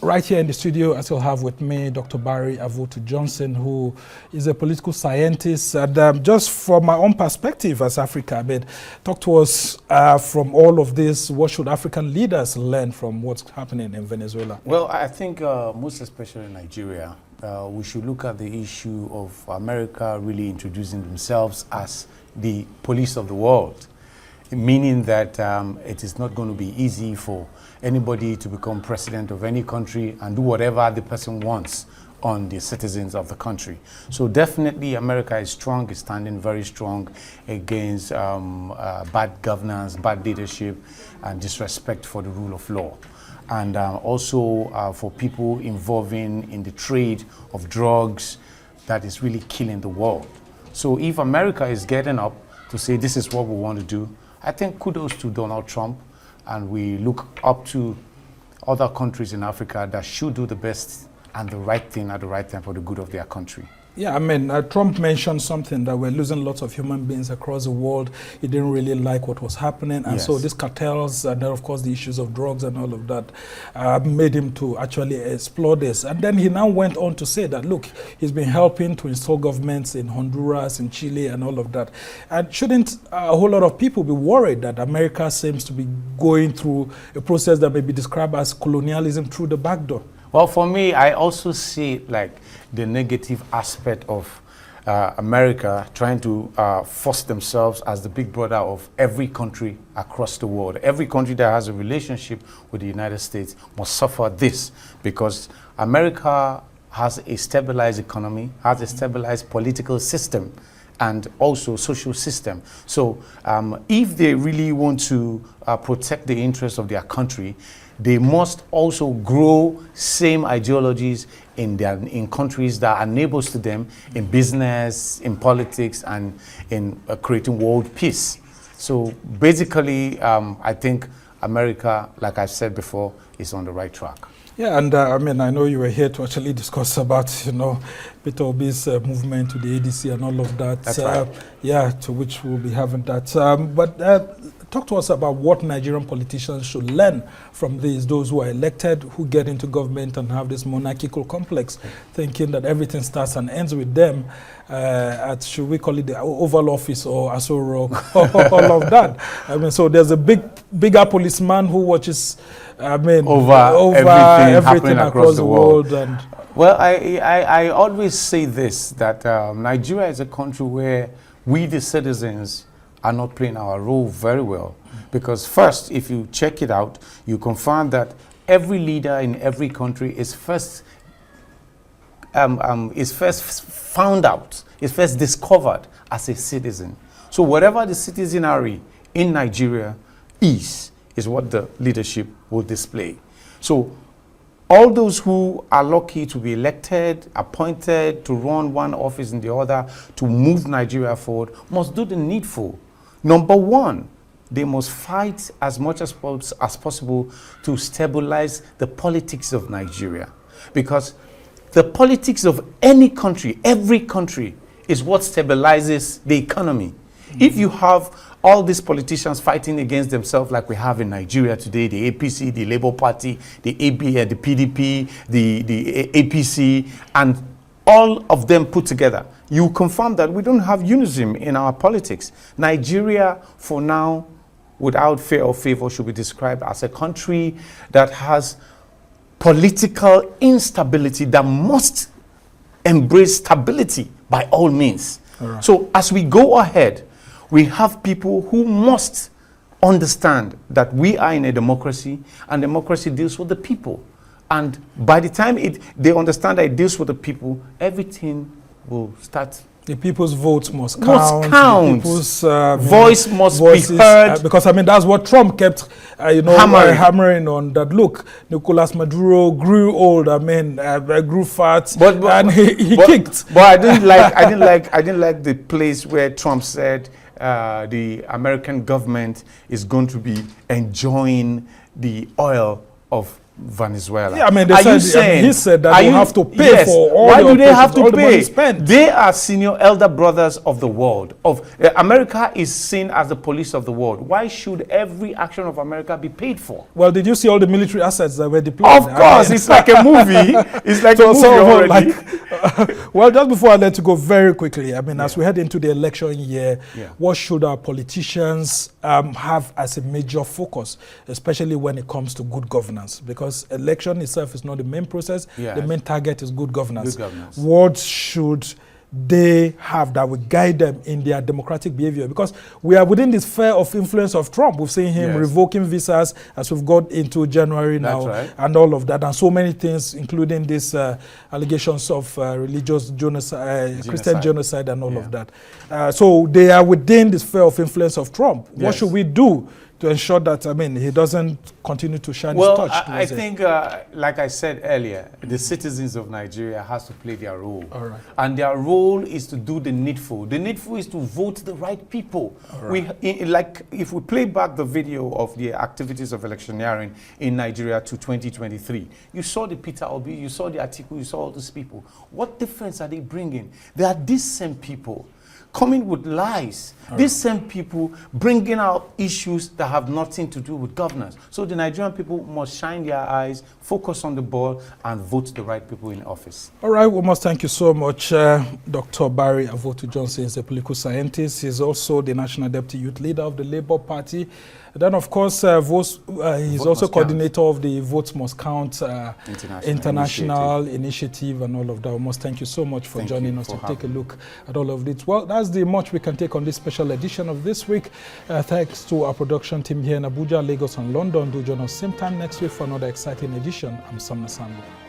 Right here in the studio, I still have with me Dr. Barry Avutu Johnson, who is a political scientist. And just from my own perspective as Africa, I mean, talk to us from all of this. What should African leaders learn from what's happening in Venezuela? Well, I think most especially in Nigeria, we should look at the issue of America really introducing themselves as the police of the world, meaning that it is not going to be easy for anybody to become president of any country and do whatever the person wants on the citizens of the country. So definitely America is strong, is standing very strong against bad governance, bad leadership, and disrespect for the rule of law. And also for people involving in the trade of drugs that is really killing the world. So if America is getting up to say this is what we want to do, I think kudos to Donald Trump, and we look up to other countries in Africa that should do the best and the right thing at the right time for the good of their country. Yeah, I mean, Trump mentioned something that we're losing lots of human beings across the world. He didn't really like what was happening. And so these cartels and then, of course, the issues of drugs and all of that made him to actually explore this. And then he now went on to say that, look, he's been helping to install governments in Honduras, in Chile, and all of that. And shouldn't a whole lot of people be worried that America seems to be going through a process that may be described as colonialism through the back door? Well, for me, I also see like the negative aspect of America trying to force themselves as the big brother of every country across the world. Every country that has a relationship with the United States must suffer this, because America has a stabilized economy, has a stabilized political system, and also social system. So if they really want to protect the interests of their country, they must also grow same ideologies in countries that are neighbors to them in business, in politics, and in creating world peace. So basically, I think America, like I said before, is on the right track. Yeah, and I mean, I know you were here to actually discuss about, you know, Peter Obi's movement to the ADC and all of that. That's right. Yeah, to which we'll be having that. But talk to us about what Nigerian politicians should learn from those who are elected, who get into government and have this monarchical complex, thinking that everything starts and ends with them at, should we call it the Oval Office or Aso Rock, all of that. I mean, so there's a bigger policeman who watches, I mean, over everything across the world. And well, I always say this, that Nigeria is a country where we, the citizens, are not playing our role very well. Because first, if you check it out, you confirm that every leader in every country is first found out, is first discovered as a citizen. So whatever the citizenry in Nigeria is what the leadership will display. So all those who are lucky to be elected, appointed, to run one office and the other, to move Nigeria forward, must do the needful. Number one, they must fight as much as possible to stabilize the politics of Nigeria. Because the politics of any country, every country, is what stabilizes the economy. Mm-hmm. If you have all these politicians fighting against themselves like we have in Nigeria today, the APC, the Labour Party, the the PDP, the APC, and all of them put together, you confirm that we don't have unison in our politics. Nigeria, for now, without fear or favor, should be described as a country that has political instability that must embrace stability by all means. All right. So as we go ahead, we have people who must understand that we are in a democracy, and democracy deals with the people. And by the time they understand that it deals with the people, everything will start. The people's votes must count. The people's voice must be heard. Because, I mean, that's what Trump kept, hammering on. That, look, Nicolas Maduro grew old, I mean, grew fat, and he kicked. But I didn't like the place where Trump said the American government is going to be enjoying the oil of Venezuela. Yeah, I mean, he said that they have to pay yes, for all why the do they have to all the money pay? spent. They are senior elder brothers of the world. America is seen as the police of the world. Why should every action of America be paid for? Well, did you see all the military assets that were deployed? Of course, it's like a movie. It's like a movie already. Well, just before I let you go very quickly, I mean, as we head into the election year, what should our politicians have as a major focus, especially when it comes to good governance? Because election itself is not the main process. The main target is good governance. Good governance. What should they have that will guide them in their democratic behavior? Because we are within this sphere of influence of Trump. We've seen him revoking visas as we've got into January now, and all of that, and so many things, including these allegations of religious genocide, Christian genocide, and all of that. So they are within the sphere of influence of Trump. What should we do to ensure that, I mean, he doesn't continue to shine his touch? I think, like I said earlier, the citizens of Nigeria has to play their role. And their role is to do the needful. The needful is to vote the right people. Like, if we play back the video of the activities of electioneering in Nigeria to 2023, you saw the Peter Obi, you saw the Atiku, you saw all these people. What difference are they bringing? They are these same people coming with lies. These same people bringing out issues that have nothing to do with governance. So the Nigerian people must shine their eyes, focus on the ball, and vote the right people in office. All right, we must thank you so much. Dr. Barry Avotu Johnson is a political scientist. He's also the National Deputy Youth Leader of the Labour Party. Then, of course, he's also coordinator of the Votes Must Count international initiative and all of that. We must thank you so much for joining us to take a look at all of this. Well, that's the much we can take on this special edition of This Week. Thanks to our production team here in Abuja, Lagos, and London. Do join us same time next week for another exciting edition. I'm Sam Nasango.